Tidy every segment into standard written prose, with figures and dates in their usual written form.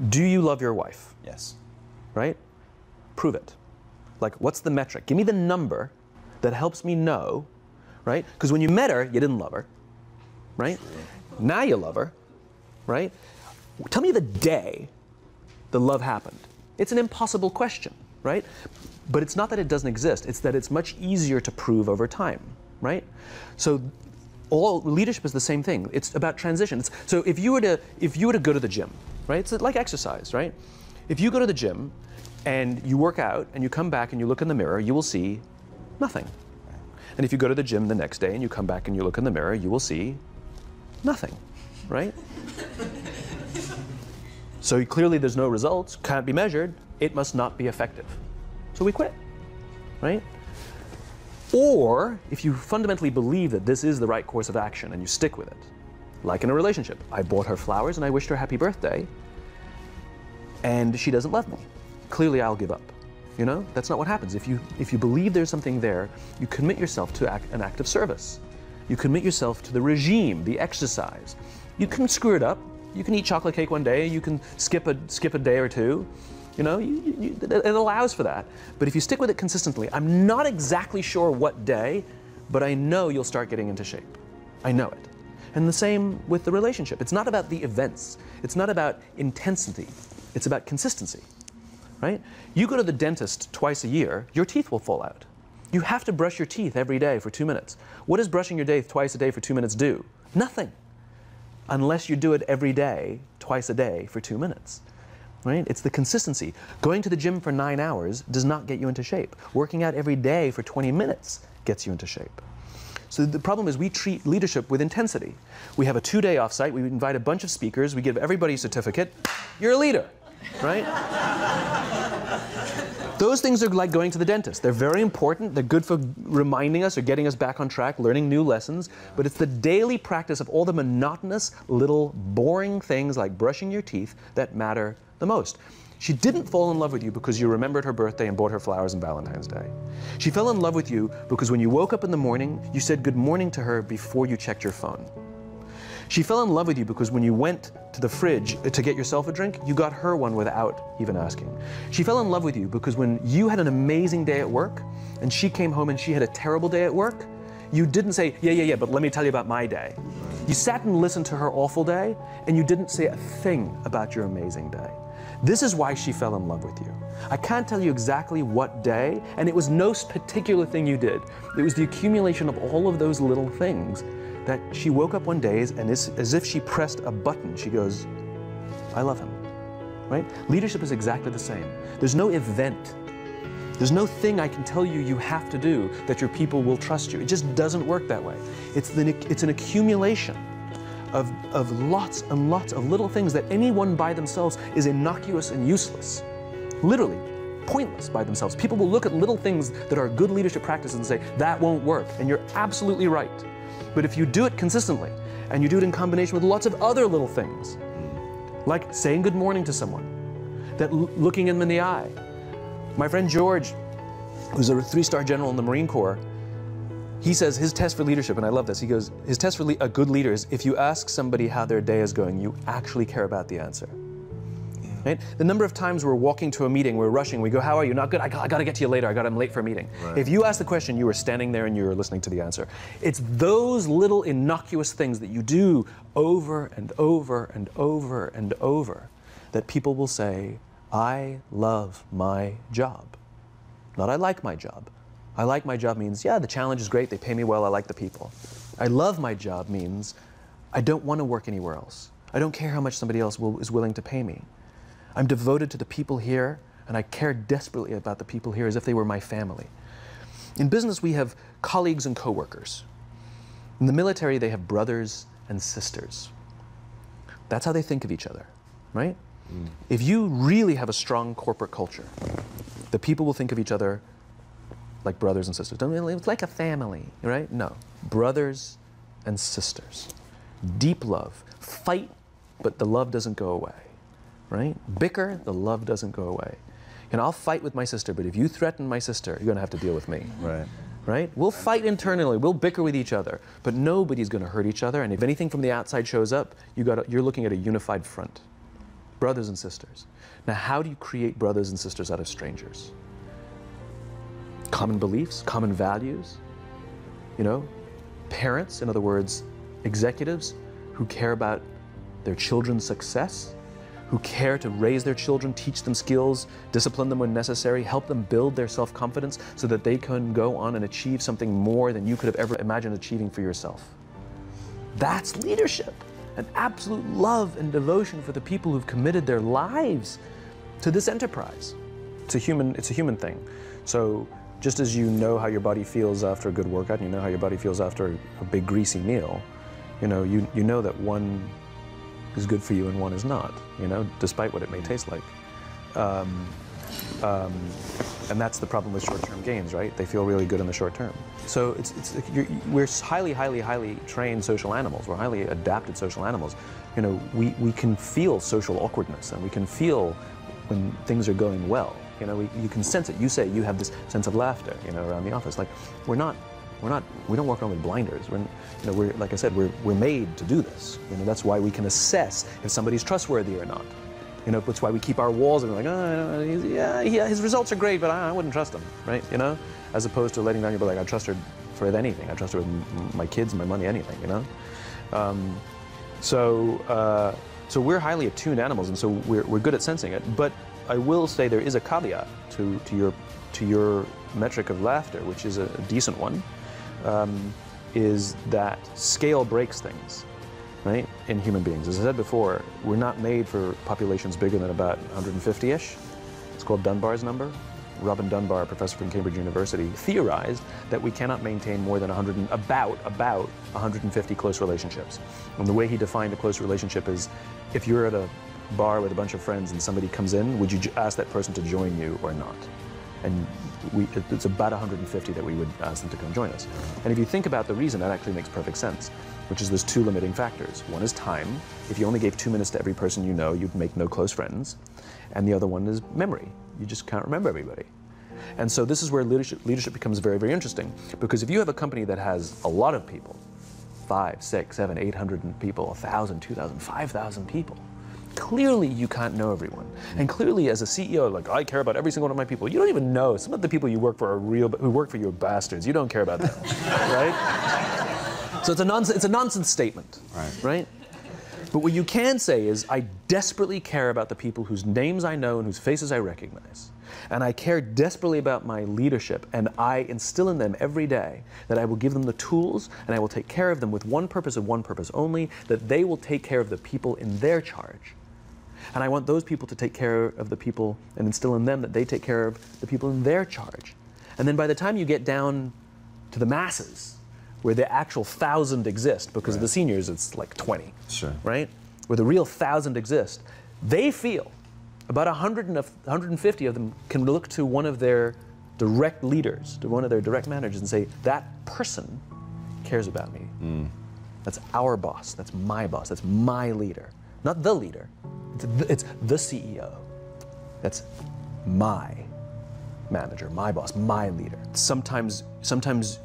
Do you love your wife? Yes. Right? Prove it. Like, what's the metric? Give me the number that helps me know, right? Because when you met her, you didn't love her, right? True. Now you love her, right? Tell me the day the love happened. It's an impossible question, right? But it's not that it doesn't exist, it's that it's much easier to prove over time, right? So all leadership is the same thing. It's about transition. So if you were to go to the gym, right? It's like exercise, right? If you go to the gym and you work out and you come back and you look in the mirror, you will see nothing. And if you go to the gym the next day and you come back and you look in the mirror, you will see nothing, right? So clearly there's no results, can't be measured, it must not be effective. So we quit, right? Or if you fundamentally believe that this is the right course of action and you stick with it, like in a relationship, I bought her flowers and I wished her happy birthday, and she doesn't love me. Clearly I'll give up. You know, that's not what happens. If you believe there's something there, you commit yourself to an act of service. You commit yourself to the regime, the exercise. You can screw it up. You can eat chocolate cake one day. You can skip a day or two. You know, it allows for that. But if you stick with it consistently, I'm not exactly sure what day, but I know you'll start getting into shape. I know it. And the same with the relationship. It's not about the events. It's not about intensity. It's about consistency. Right? You go to the dentist twice a year, your teeth will fall out. You have to brush your teeth every day for 2 minutes. What does brushing your teeth twice a day for 2 minutes do? Nothing. Unless you do it every day, twice a day for 2 minutes. Right? It's the consistency. Going to the gym for 9 hours does not get you into shape. Working out every day for 20 minutes gets you into shape. So the problem is we treat leadership with intensity. We have a 2-day offsite, we invite a bunch of speakers, we give everybody a certificate. You're a leader, right? Those things are like going to the dentist. They're very important. They're good for reminding us or getting us back on track, learning new lessons. But it's the daily practice of all the monotonous, little, boring things like brushing your teeth that matter the most. She didn't fall in love with you because you remembered her birthday and bought her flowers on Valentine's Day. She fell in love with you because when you woke up in the morning, you said good morning to her before you checked your phone. She fell in love with you because when you went to the fridge to get yourself a drink, you got her one without even asking. She fell in love with you because when you had an amazing day at work and she came home and she had a terrible day at work, you didn't say, yeah, but let me tell you about my day. You sat and listened to her awful day and you didn't say a thing about your amazing day. This is why she fell in love with you. I can't tell you exactly what day, and it was no particular thing you did. It was the accumulation of all of those little things that she woke up one day and as if she pressed a button, she goes, I love him, right? Leadership is exactly the same. There's no event. There's no thing I can tell you you have to do that your people will trust you. It just doesn't work that way. It's an accumulation of lots and lots of little things that anyone by themselves is innocuous and useless. Literally, pointless by themselves. People will look at little things that are good leadership practices and say, that won't work, and you're absolutely right. But if you do it consistently, and you do it in combination with lots of other little things, like saying good morning to someone, that looking them in the eye. My friend George, who's a 3-star general in the Marine Corps, he says his test for leadership, and I love this, he goes, his test for a good leader is if you ask somebody how their day is going, you actually care about the answer. Right? The number of times we're walking to a meeting, we're rushing, we go, how are you? Not good, I gotta get to you later, I'm late for a meeting. Right. If you ask the question, you were standing there and you were listening to the answer. It's those little innocuous things that you do over and over and over and over that people will say, I love my job. Not I like my job. I like my job means, yeah, the challenge is great, they pay me well, I like the people. I love my job means, I don't want to work anywhere else. I don't care how much somebody else is willing to pay me. I'm devoted to the people here, and I care desperately about the people here as if they were my family. In business, we have colleagues and coworkers. In the military, they have brothers and sisters. That's how they think of each other, right? If you really have a strong corporate culture, the people will think of each other like brothers and sisters. It's like a family, right? No, brothers and sisters. Deep love. Fight, but the love doesn't go away, right? Bicker, the love doesn't go away. And I'll fight with my sister, but if you threaten my sister, you're gonna have to deal with me. Right. Right? We'll fight internally, we'll bicker with each other, but nobody's gonna hurt each other, and if anything from the outside shows up, you're looking at a unified front. brothers and sisters. Now, how do you create brothers and sisters out of strangers? Common beliefs, common values, you know? Parents, in other words, executives who care about their children's success, who care to raise their children, teach them skills, discipline them when necessary, help them build their self-confidence so that they can go on and achieve something more than you could have ever imagined achieving for yourself. That's leadership. An absolute love and devotion for the people who've committed their lives to this enterprise. It's a human thing. So just as you know how your body feels after a good workout, and you know how your body feels after a big greasy meal, you know that one is good for you and one is not, despite what it may taste like. And that's the problem with short-term gains, right? They feel really good in the short term. So we're highly trained social animals. We're highly adapted social animals. We can feel social awkwardness, and we can feel when things are going well. You can sense it. You say you have this sense of laughter, around the office. Like we don't walk around with blinders. We're like I said, we're made to do this. That's why we can assess if somebody's trustworthy or not. That's why we keep our walls and we're like, oh, yeah, his results are great, but I wouldn't trust him, right? As opposed to letting down your be like, I trust her for anything. I trust her with my kids, my money, anything, So we're highly attuned animals, and so we're good at sensing it. But I will say there is a caveat to your metric of laughter, which is a decent one, is that scale breaks things. Right? In human beings. As I said before, we're not made for populations bigger than about 150-ish. It's called Dunbar's number. Robin Dunbar, a professor from Cambridge University, theorized that we cannot maintain more than about 150 close relationships. And the way he defined a close relationship is, if you're at a bar with a bunch of friends and somebody comes in, would you ask that person to join you or not? And it's about 150 that we would ask them to come join us. And if you think about the reason, that actually makes perfect sense, which is there's two limiting factors. One is time. If you only gave 2 minutes to every person you know, you'd make no close friends. And the other one is memory. You just can't remember everybody. And so this is where leadership becomes very, very interesting. Because if you have a company that has a lot of people, 5, 6, 7, 800 people, 1,000, 2,000, 5,000 people, clearly you can't know everyone. And clearly as a CEO, like, I care about every single one of my people. You don't even know. Some of the people you work for are who work for you are bastards. You don't care about them, right? So it's a nonsense statement, right? But what you can say is, I desperately care about the people whose names I know and whose faces I recognize. And I care desperately about my leadership, and I instill in them every day that I will give them the tools, and I will take care of them with one purpose and one purpose only, that they will take care of the people in their charge. And I want those people to take care of the people and instill in them that they take care of the people in their charge. And then by the time you get down to the masses, where the actual 1,000 exist, because of the seniors it's like 20, right? Where the real 1,000 exist, they feel about 150 of them can look to one of their direct leaders, to one of their direct managers, and say, that person cares about me. That's our boss, that's my leader. Not the leader, it's the CEO. That's my manager, my boss, my leader. Sometimes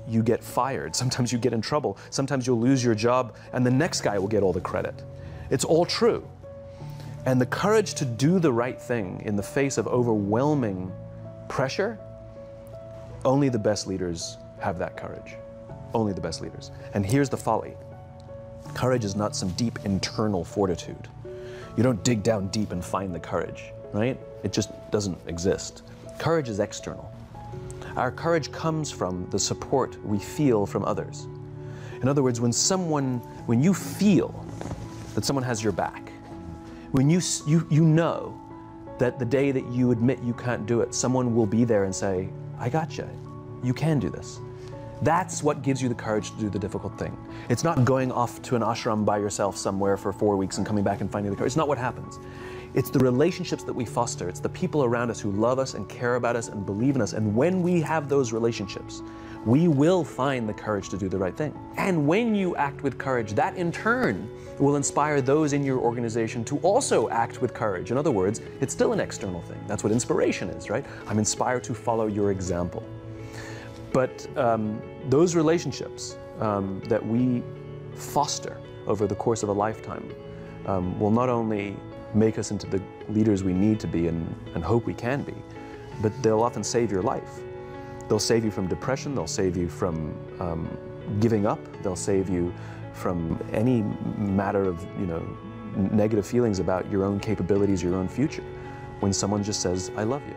you get fired, sometimes you get in trouble, sometimes you'll lose your job, and the next guy will get all the credit. It's all true. And the courage to do the right thing in the face of overwhelming pressure, only the best leaders have that courage. Only the best leaders. And here's the folly. Courage is not some deep internal fortitude. You don't dig down deep and find the courage, right? It just doesn't exist. Courage is external. Our courage comes from the support we feel from others. In other words, when you feel that someone has your back, when you know that the day that you admit you can't do it, someone will be there and say, I got you. You can do this. That's what gives you the courage to do the difficult thing. It's not going off to an ashram by yourself somewhere for 4 weeks and coming back and finding the courage. It's not what happens. It's the relationships that we foster. It's the people around us who love us and care about us and believe in us. And when we have those relationships, we will find the courage to do the right thing. And when you act with courage, that in turn will inspire those in your organization to also act with courage. In other words, it's still an external thing. That's what inspiration is, right? I'm inspired to follow your example. But those relationships that we foster over the course of a lifetime will not only make us into the leaders we need to be and hope we can be, but they'll often save your life. They'll save you from depression, they'll save you from giving up, they'll save you from any matter of, negative feelings about your own capabilities, your own future, when someone just says, I love you.